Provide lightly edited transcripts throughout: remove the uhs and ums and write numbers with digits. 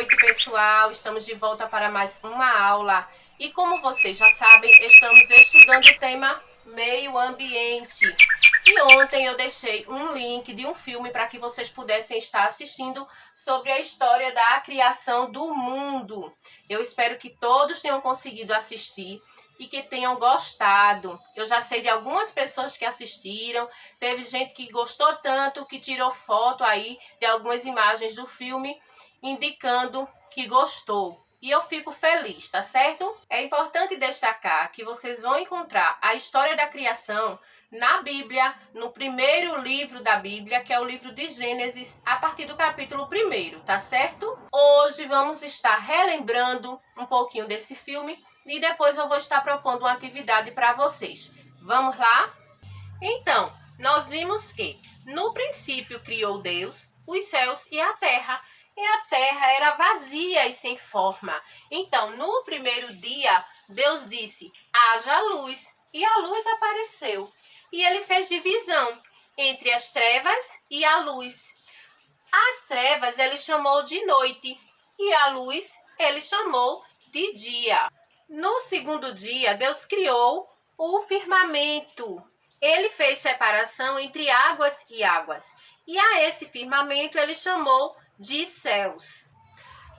noite, pessoal. Estamos de volta para mais uma aula. E como vocês já sabem, estamos estudando o tema meio ambiente. E ontem eu deixei um link de um filme para que vocês pudessem estar assistindo sobre a história da criação do mundo. Eu espero que todos tenham conseguido assistir e que tenham gostado. Eu já sei de algumas pessoas que assistiram, teve gente que gostou tanto que tirou foto aí de algumas imagens do filme, indicando que gostou. E eu fico feliz, tá certo? É importante destacar que vocês vão encontrar a história da criação na Bíblia, no primeiro livro da Bíblia, que é o livro de Gênesis, a partir do capítulo 1, tá certo? Hoje vamos estar relembrando um pouquinho desse filme e depois eu vou estar propondo uma atividade para vocês. Vamos lá? Então, nós vimos que no princípio criou Deus os céus e a terra era vazia e sem forma. Então, no primeiro dia, Deus disse: haja luz, e a luz apareceu. E ele fez divisão entre as trevas e a luz. As trevas ele chamou de noite e a luz ele chamou de dia. No segundo dia, Deus criou o firmamento. Ele fez separação entre águas e águas. E a esse firmamento ele chamou de céus.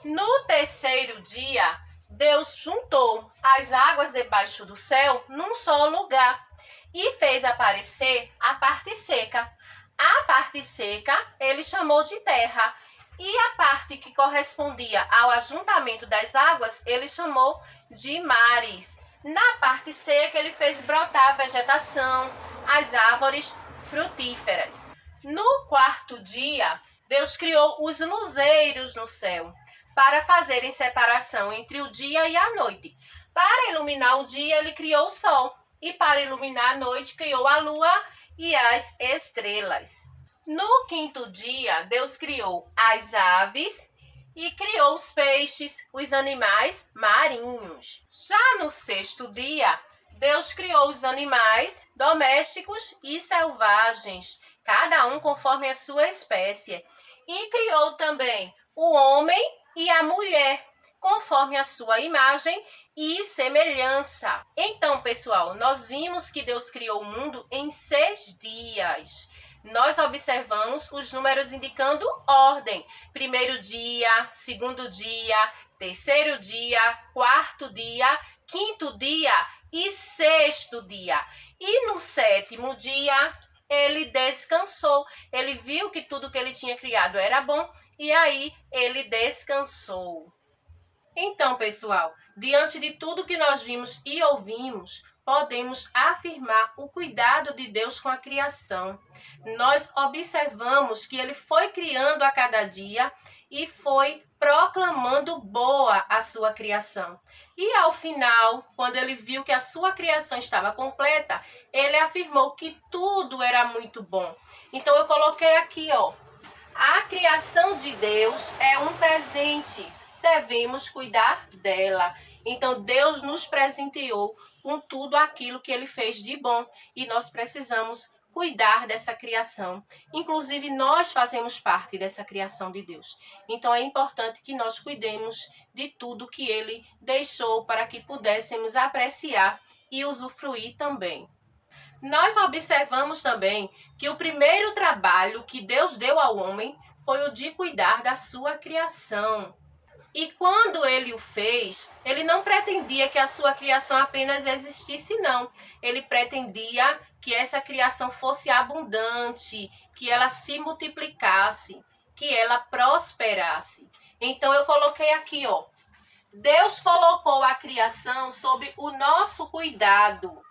No terceiro dia, Deus juntou as águas debaixo do céu num só lugar e fez aparecer a parte seca. A parte seca ele chamou de terra e a parte que correspondia ao ajuntamento das águas ele chamou de mares. Na parte seca ele fez brotar a vegetação, as árvores frutíferas. No quarto dia, Deus criou os luzeiros no céu para fazerem separação entre o dia e a noite. Para iluminar o dia, ele criou o sol. E para iluminar a noite, criou a lua e as estrelas. No quinto dia, Deus criou as aves e criou os peixes, os animais marinhos. Já no sexto dia, Deus criou os animais domésticos e selvagens, cada um conforme a sua espécie. E criou também o homem e a mulher, conforme a sua imagem e semelhança. Então, pessoal, nós vimos que Deus criou o mundo em 6 dias. Nós observamos os números indicando ordem. Primeiro dia, segundo dia, terceiro dia, quarto dia, quinto dia e sexto dia. E no sétimo dia, ele descansou. Ele viu que tudo que ele tinha criado era bom e aí ele descansou. Então, pessoal, diante de tudo que nós vimos e ouvimos, podemos afirmar o cuidado de Deus com a criação. Nós observamos que ele foi criando a cada dia e foi proclamando boa a sua criação. E ao final, quando ele viu que a sua criação estava completa, ele afirmou que tudo era muito bom. Então eu coloquei aqui, ó, a criação de Deus é um presente. Devemos cuidar dela. Então, Deus nos presenteou com tudo aquilo que ele fez de bom e nós precisamos cuidar dessa criação. Inclusive, nós fazemos parte dessa criação de Deus. Então, é importante que nós cuidemos de tudo que ele deixou para que pudéssemos apreciar e usufruir também. Nós observamos também que o primeiro trabalho que Deus deu ao homem foi o de cuidar da sua criação. E quando ele o fez, ele não pretendia que a sua criação apenas existisse, não. Ele pretendia que essa criação fosse abundante, que ela se multiplicasse, que ela prosperasse. Então eu coloquei aqui, ó. Deus colocou a criação sob o nosso cuidado.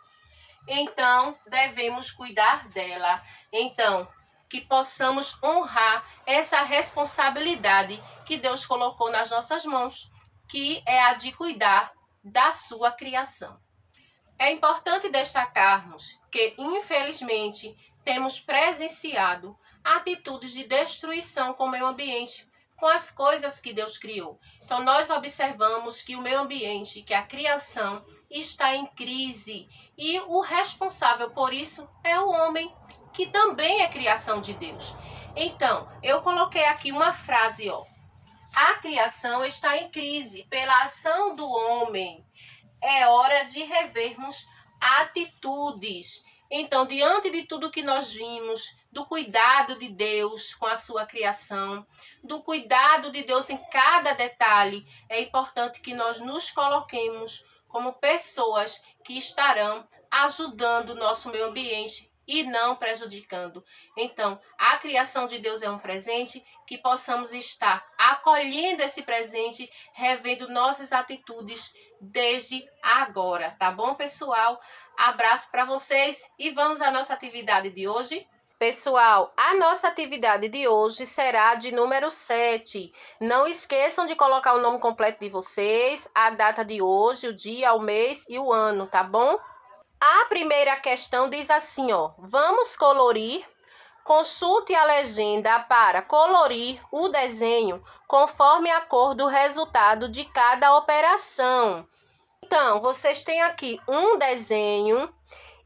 Então devemos cuidar dela. Então, que possamos honrar essa responsabilidade que Deus colocou nas nossas mãos, que é a de cuidar da sua criação. É importante destacarmos que, infelizmente, temos presenciado atitudes de destruição com o meio ambiente, com as coisas que Deus criou. Então, nós observamos que o meio ambiente, que a criação, está em crise e o responsável por isso é o homem, que também é criação de Deus. Então, eu coloquei aqui uma frase, ó. A criação está em crise pela ação do homem. É hora de revermos atitudes. Então, diante de tudo que nós vimos, do cuidado de Deus com a sua criação, do cuidado de Deus em cada detalhe, é importante que nós nos coloquemos como pessoas que estarão ajudando o nosso meio ambiente e não prejudicando. Então, a criação de Deus é um presente, que possamos estar acolhendo esse presente, revendo nossas atitudes desde agora, tá bom, pessoal? Abraço para vocês e vamos à nossa atividade de hoje. Pessoal, a nossa atividade de hoje será de número 7. Não esqueçam de colocar o nome completo de vocês, a data de hoje, o dia, o mês e o ano, tá bom? A primeira questão diz assim, ó: vamos colorir. Consulte a legenda para colorir o desenho conforme a cor do resultado de cada operação. Então, vocês têm aqui um desenho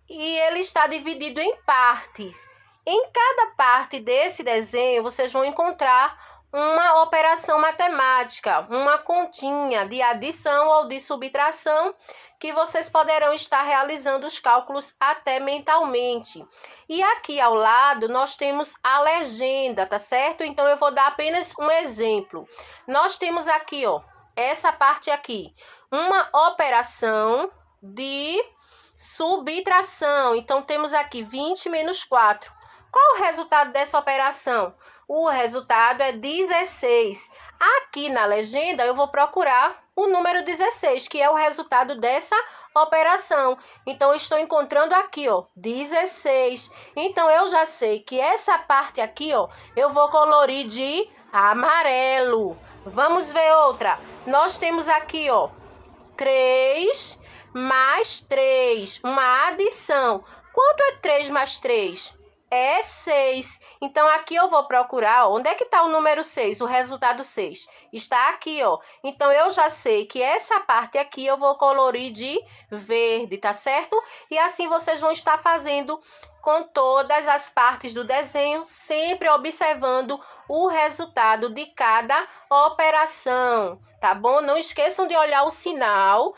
e ele está dividido em partes. Em cada parte desse desenho, vocês vão encontrar uma operação matemática, uma continha de adição ou de subtração, que vocês poderão estar realizando os cálculos até mentalmente. E aqui ao lado nós temos a legenda, tá certo? Então eu vou dar apenas um exemplo. Nós temos aqui, ó, essa parte aqui, uma operação de subtração. Então temos aqui 20 menos 4. Qual o resultado dessa operação? O resultado é 16. Aqui na legenda eu vou procurar o número 16, que é o resultado dessa operação. Então, eu estou encontrando aqui, ó, 16. Então, eu já sei que essa parte aqui, ó, eu vou colorir de amarelo. Vamos ver outra. Nós temos aqui, ó, 3 mais 3, uma adição. Quanto é 3 mais 3? É 6. Então, aqui eu vou procurar, onde é que está o número 6, o resultado 6? Está aqui, ó. Então, eu já sei que essa parte aqui eu vou colorir de verde, tá certo? E assim vocês vão estar fazendo com todas as partes do desenho, sempre observando o resultado de cada operação, tá bom? Não esqueçam de olhar o sinal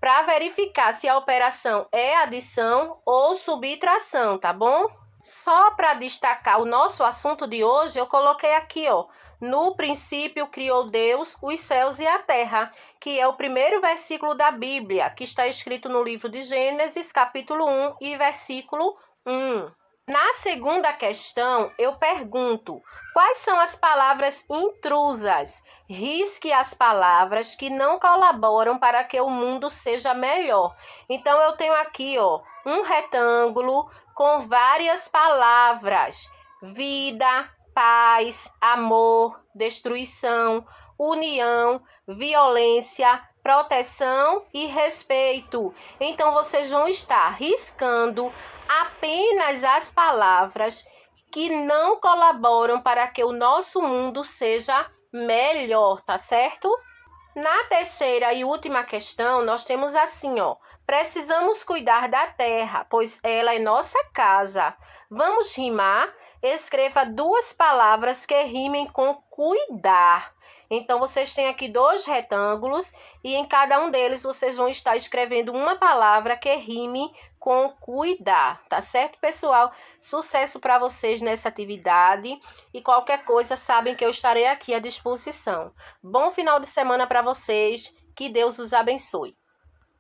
para verificar se a operação é adição ou subtração, tá bom? Só para destacar o nosso assunto de hoje, eu coloquei aqui, ó, no princípio criou Deus os céus e a terra, que é o primeiro versículo da Bíblia, que está escrito no livro de Gênesis, capítulo 1 e versículo 1. Na segunda questão, eu pergunto: quais são as palavras intrusas? Risque as palavras que não colaboram para que o mundo seja melhor. Então, eu tenho aqui, ó, um retângulo com várias palavras: vida, paz, amor, destruição, união, violência, proteção e respeito. Então, vocês vão estar riscando apenas as palavras que não colaboram para que o nosso mundo seja melhor, tá certo? Na terceira e última questão, nós temos assim, ó: precisamos cuidar da terra, pois ela é nossa casa. Vamos rimar? Escreva 2 palavras que rimem com cuidar. Então, vocês têm aqui 2 retângulos e em cada um deles vocês vão estar escrevendo uma palavra que rime com cuidar, tá certo, pessoal? Sucesso para vocês nessa atividade e qualquer coisa sabem que eu estarei aqui à disposição. Bom final de semana para vocês, que Deus os abençoe.